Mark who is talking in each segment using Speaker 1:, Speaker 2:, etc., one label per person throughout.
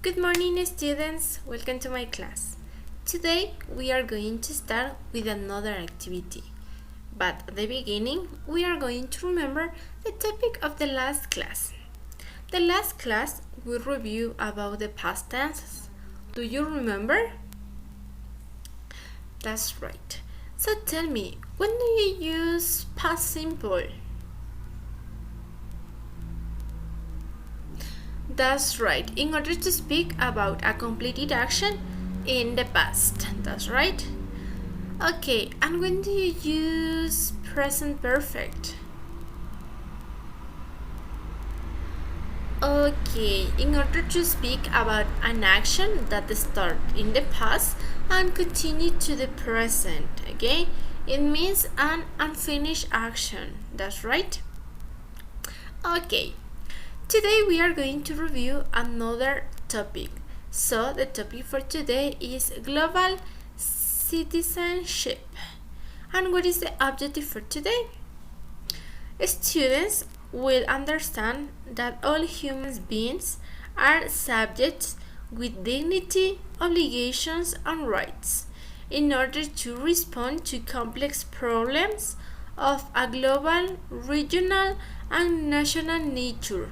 Speaker 1: Good morning, students. Welcome to my class. Today we are going to start with another activity. But at the beginning, we are going to remember the topic of the last class. The last class we review about the past tenses. Do you remember? That's right. So tell me, when do you use past simple? That's right, in order to speak about a completed action in the past. That's right. Okay, and when do you use present perfect? Okay, in order to speak about an action that started in the past and continue to the present, okay? It means an unfinished action. That's right. Okay. Today we are going to review another topic. So the topic for today is global citizenship. And what is the objective for today? Students will understand that all human beings are subjects with dignity, obligations, and rights in order to respond to complex problems of a global, regional, and national nature,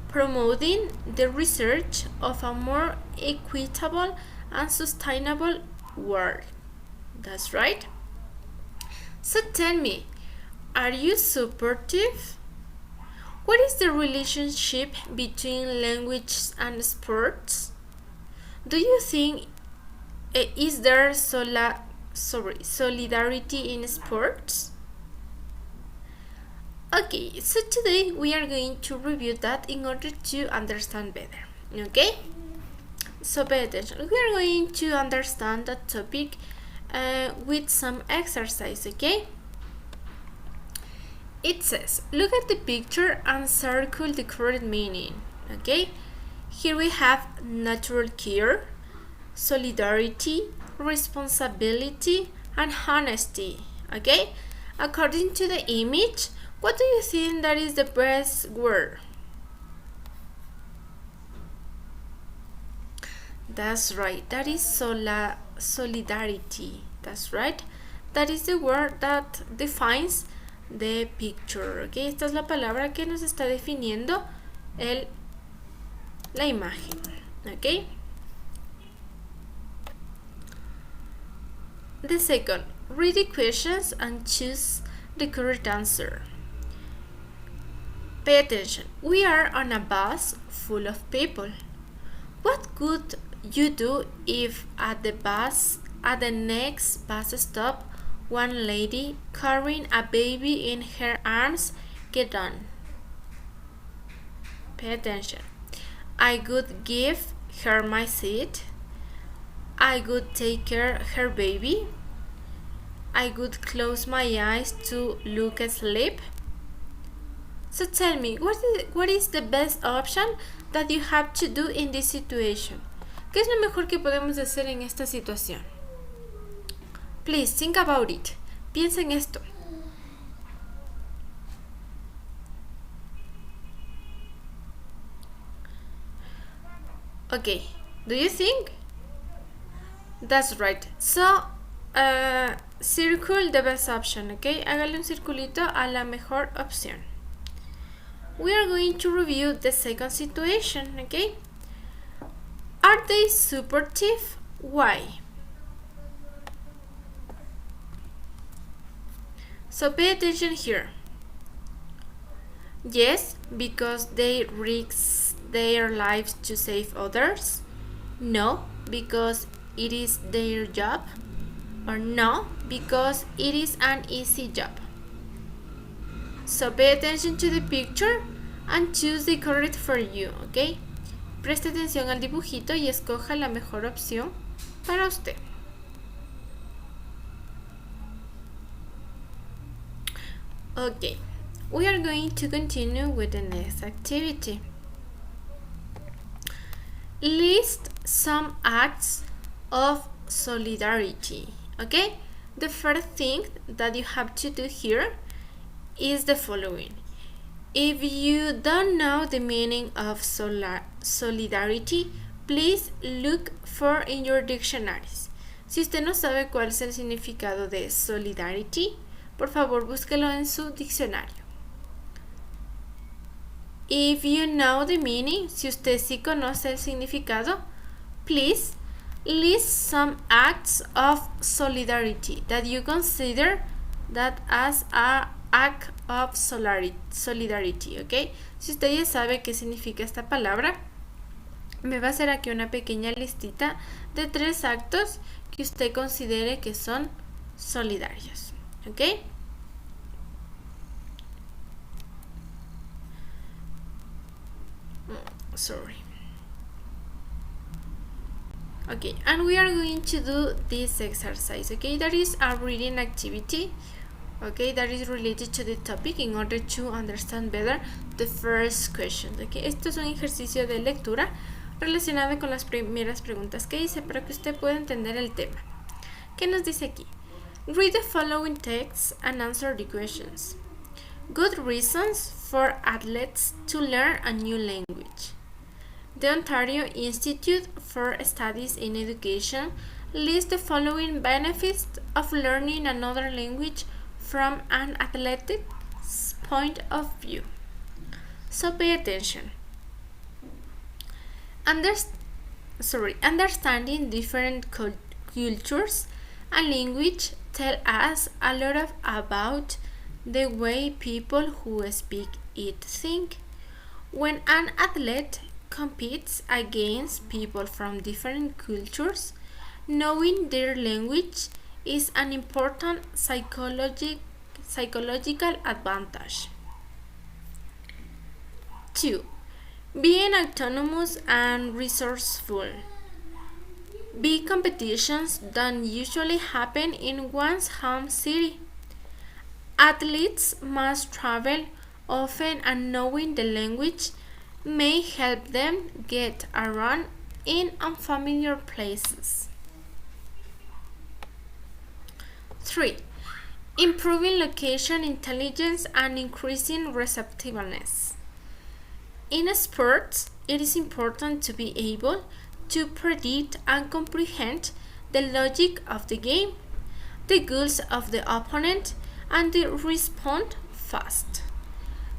Speaker 1: promoting the research of a more equitable and sustainable world. That's right. So tell me, are you supportive? What is the relationship between language and sports? Do you think is there solidarity in sports? Okay, so today we are going to review that in order to understand better. Okay? So pay attention. We are going to understand that topic with some exercise, okay? It says, look at the picture and circle the correct meaning. Okay? Here we have natural care, solidarity, responsibility, and honesty. Okay? According to the image, what do you think that is the best word? That's right, that is solidarity. That's right. That is the word that defines the picture. Okay, esta es la palabra que nos está definiendo la imagen. Okay. The second, read the questions and choose the correct answer. Pay attention. We are on a bus full of people. What could you do if at the next bus stop one lady carrying a baby in her arms get on? Pay attention. I would give her my seat. I would take care of her baby. I would close my eyes to look asleep. So tell me, what is the best option that you have to do in this situation? ¿Qué es lo mejor que podemos hacer en esta situación? Please think about it. Piensa en esto. Okay, do you think? That's right. So, circle the best option, okay? Hágale un circulito a la mejor opción. We are going to review the second situation, okay? Are they supportive? Why? So pay attention here. Yes, because they risk their lives to save others. No, because it is their job. Or no, because it is an easy job. So pay attention to the picture and choose the correct for you, okay? Preste atención al dibujito y escoja la mejor opción para usted. Okay, we are going to continue with the next activity. List some acts of solidarity, okay? The first thing that you have to do here is the following. If you don't know the meaning of solidarity, please look for in your dictionaries. Si usted no sabe cuál es el significado de solidarity, por favor búsquelo en su diccionario. If you know the meaning, si usted sí conoce el significado, please list some acts of solidarity that you consider that as an act of solidarity, ¿ok? Si usted ya sabe qué significa esta palabra, me va a hacer aquí una pequeña listita de 3 actos que usted considere que son solidarios, ¿ok? Sorry. Okay, and we are going to do this exercise, okay? That is a reading activity, okay, that is related to the topic in order to understand better the first question, okay? Esto es un ejercicio de lectura relacionado con las primeras preguntas que hice para que usted pueda entender el tema. ¿Qué nos dice aquí? Read the following text and answer the questions. Good reasons for athletes to learn a new language. The Ontario Institute for Studies in Education lists the following benefits of learning another language from an athletic's point of view. So pay attention. Understanding different cultures and language tell us a lot about the way people who speak it think. When an athlete competes against people from different cultures, knowing their language is an important psychological advantage. 2. Being autonomous and resourceful. Big competitions don't usually happen in one's home city. Athletes must travel often, and knowing the language may help them get around in unfamiliar places. 3. Improving location intelligence and increasing receptiveness. In sports, it is important to be able to predict and comprehend the logic of the game, the goals of the opponent, and to respond fast.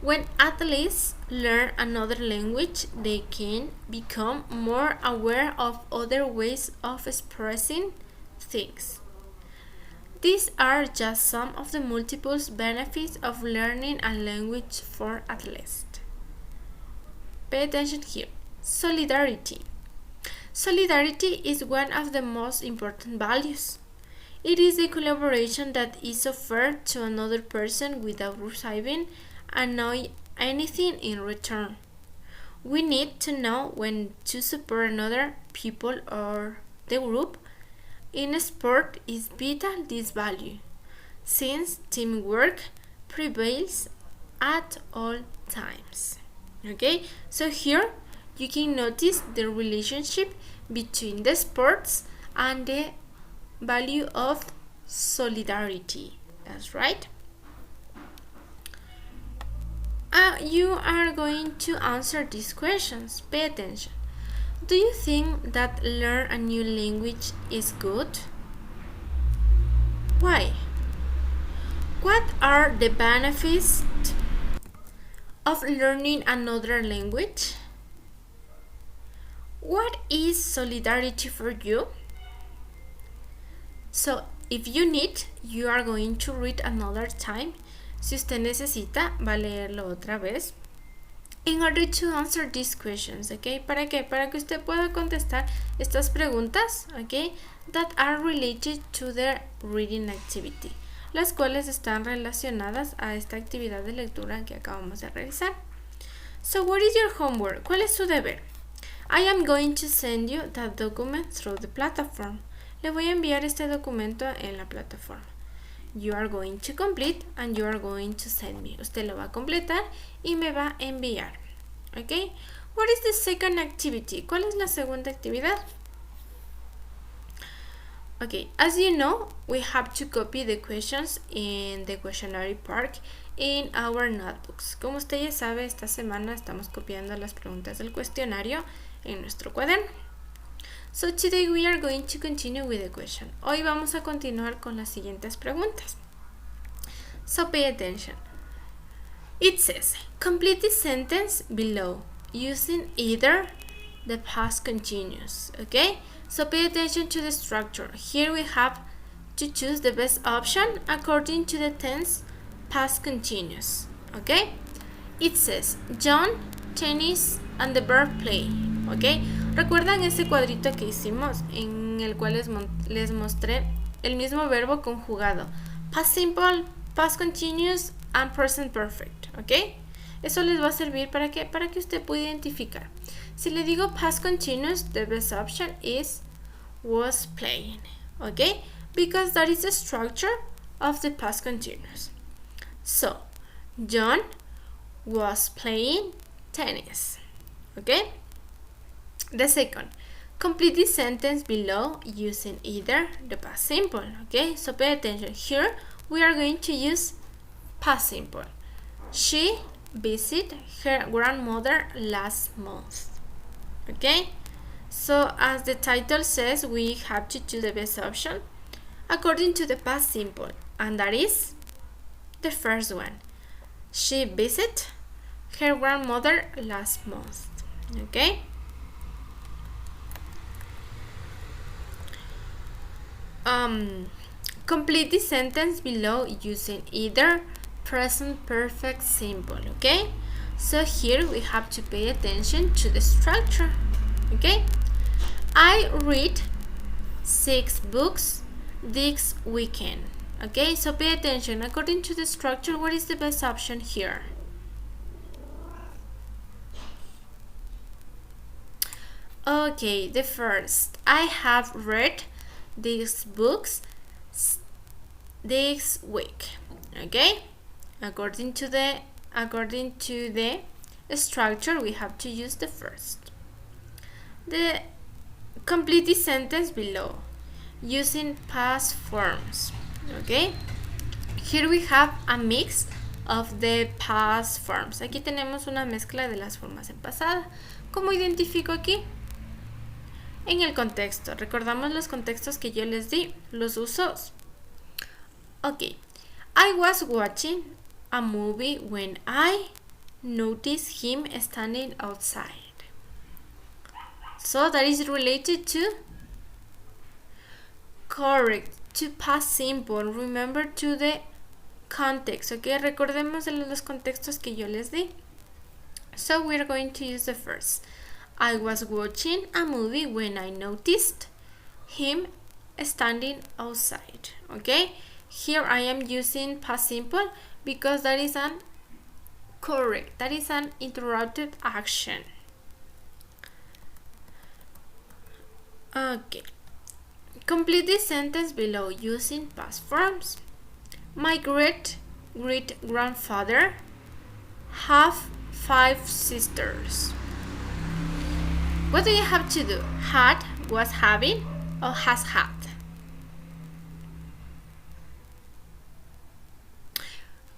Speaker 1: When athletes learn another language, they can become more aware of other ways of expressing things. These are just some of the multiple benefits of learning a language for athletes. Pay attention here. Solidarity. Solidarity is one of the most important values. It is the collaboration that is offered to another person without receiving anything in return. We need to know when to support another people or the group. In sport is vital this value, since teamwork prevails at all times. Okay, so here you can notice the relationship between the sports and the value of solidarity. That's right. You are going to answer these questions. Pay attention. Do you think that learn a new language is good? Why? What are the benefits of learning another language? What is solidarity for you? So, if you need, you are going to read another time. Si usted necesita, va a leerlo otra vez. In order to answer these questions, okay? ¿Para qué? Para que usted pueda contestar estas preguntas, okay? That are related to the reading activity, las cuales están relacionadas a esta actividad de lectura que acabamos de realizar. So, what is your homework? ¿Cuál es su deber? I am going to send you that document through the platform. Le voy a enviar este documento en la plataforma. You are going to complete and you are going to send me. Usted lo va a completar y me va a enviar. Okay? What is the second activity? ¿Cuál es la segunda actividad? Okay, as you know, we have to copy the questions in the questionnaire part in our notebooks. Como usted ya sabe, esta semana estamos copiando las preguntas del cuestionario en nuestro cuaderno. So today we are going to continue with the question. Hoy vamos a continuar con las siguientes preguntas. So pay attention. It says, complete the sentence below using either the past continuous. Okay? So pay attention to the structure. Here we have to choose the best option according to the tense past continuous. Okay? It says, John, tennis, and the verb play. Okay? ¿Recuerdan ese cuadrito que hicimos en el cual les mostré el mismo verbo conjugado? Past simple, past continuous, and present perfect. ¿Ok? Eso les va a servir para que usted pueda identificar. Si le digo past continuous, the best option is was playing. ¿Ok? Because that is the structure of the past continuous. So, John was playing tennis. ¿Ok? The second, complete the sentence below using either the past simple. Okay, so pay attention. Here we are going to use past simple. She visited her grandmother last month. Okay, so as the title says, we have to choose the best option according to the past simple, and that is the first one. She visited her grandmother last month. Okay. Complete the sentence below using either present perfect simple. Okay, so here we have to pay attention to the structure. Okay, I read 6 books this weekend. Okay, so pay attention. According to the structure, what is the best option here? Okay, the first, I have read these books this week. Okay, according to the structure, we have to use the first. The complete the sentence below using past forms. Okay, here we have a mix of the past forms. Aquí tenemos una mezcla de las formas en pasado. ¿Cómo identifico aquí? En el contexto. Recordamos los contextos que yo les di, los usos. Ok. I was watching a movie when I noticed him standing outside. So that is related to correct, to past simple. Remember to the context. Ok, recordemos de los contextos que yo les di. So we are going to use the first. I was watching a movie when I noticed him standing outside. Okay, here I am using past simple because that is an correct, that is an interrupted action. Okay, complete the sentence below using past forms. My great grandfather have 5 sisters. What do you have to do? Had, was having, or has had?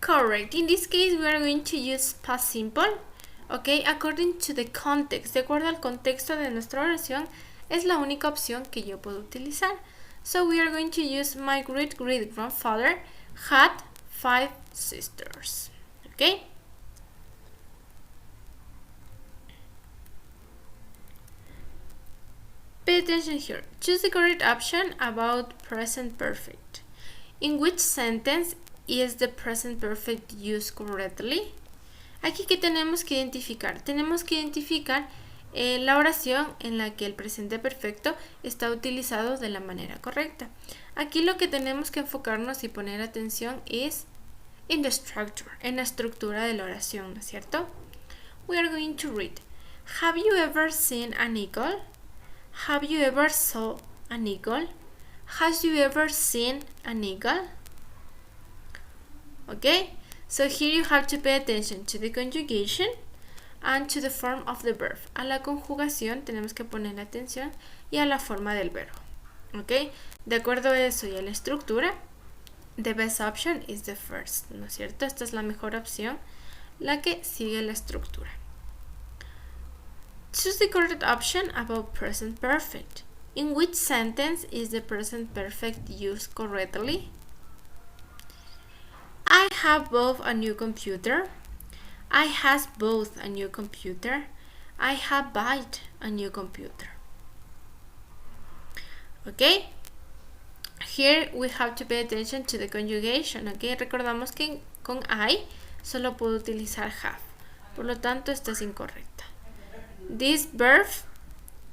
Speaker 1: Correct. In this case, we are going to use past simple. Okay, according to the context. De acuerdo al contexto de nuestra oración, es la única opción que yo puedo utilizar. So we are going to use my great grandfather had 5 sisters. Okay. Pay attention here. Choose the correct option about present perfect. In which sentence is the present perfect used correctly? Aquí, ¿qué tenemos que identificar? Tenemos que identificar la oración en la que el presente perfecto está utilizado de la manera correcta. Aquí lo que tenemos que enfocarnos y poner atención es in the structure, en la estructura de la oración, ¿no es cierto? We are going to read. Have you ever seen an eagle? Have you ever saw an eagle? Has you ever seen an eagle? Okay, so here you have to pay attention to the conjugation and to the form of the verb. A la conjugación tenemos que poner atención y a la forma del verbo. Okay, de acuerdo a eso y a la estructura, the best option is the first, ¿no es cierto? Esta es la mejor opción, la que sigue la estructura. Choose the correct option about present perfect. In which sentence is the present perfect used correctly? I have both a new computer. I has both a new computer. I have bought a new computer. Okay? Here we have to pay attention to the conjugation. Okay? Recordamos que con I solo puedo utilizar have. Por lo tanto, esta es incorrecta. This verb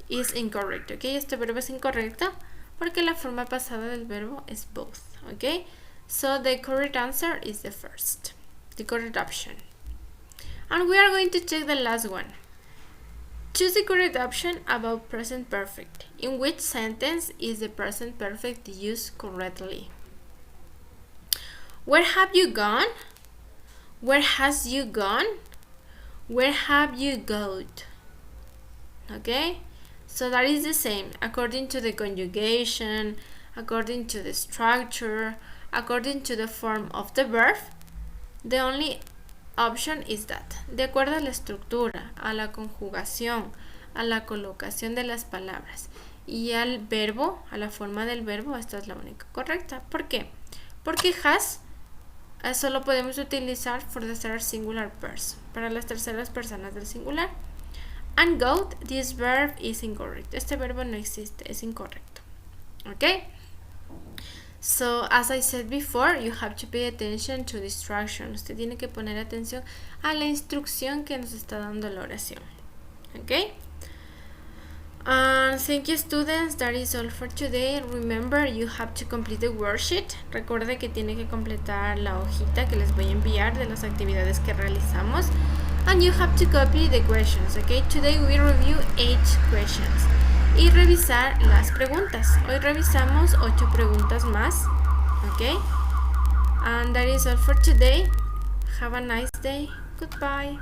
Speaker 1: is incorrect. Okay? Este verbo es incorrecto porque la forma pasada del verbo es both. Okay? So the correct answer is the first. The correct option. And we are going to check the last one. Choose the correct option about present perfect. In which sentence is the present perfect used correctly? Where have you gone? Where has you gone? Where have you gone? Okay? So that is the same according to the conjugation, according to the structure, according to the form of the verb. The only option is that. De acuerdo a la estructura, a la conjugación, a la colocación de las palabras y al verbo, a la forma del verbo, esta es la única correcta. ¿Por qué? Porque has solo podemos utilizar for the third singular person, para las terceras personas del singular. And go, this verb is incorrect. Este verbo no existe, es incorrecto. Okay? So, as I said before, you have to pay attention to the instructions. Usted tiene que poner atención a la instrucción que nos está dando la oración. Okay? Thank you, students. That is all for today. Remember, you have to complete the worksheet. Recuerde que tiene que completar la hojita que les voy a enviar de las actividades que realizamos. And you have to copy the questions. Okay? Today we review 8 questions. Y revisar las preguntas. Hoy revisamos 8 preguntas más. Okay? And that is all for today. Have a nice day. Goodbye.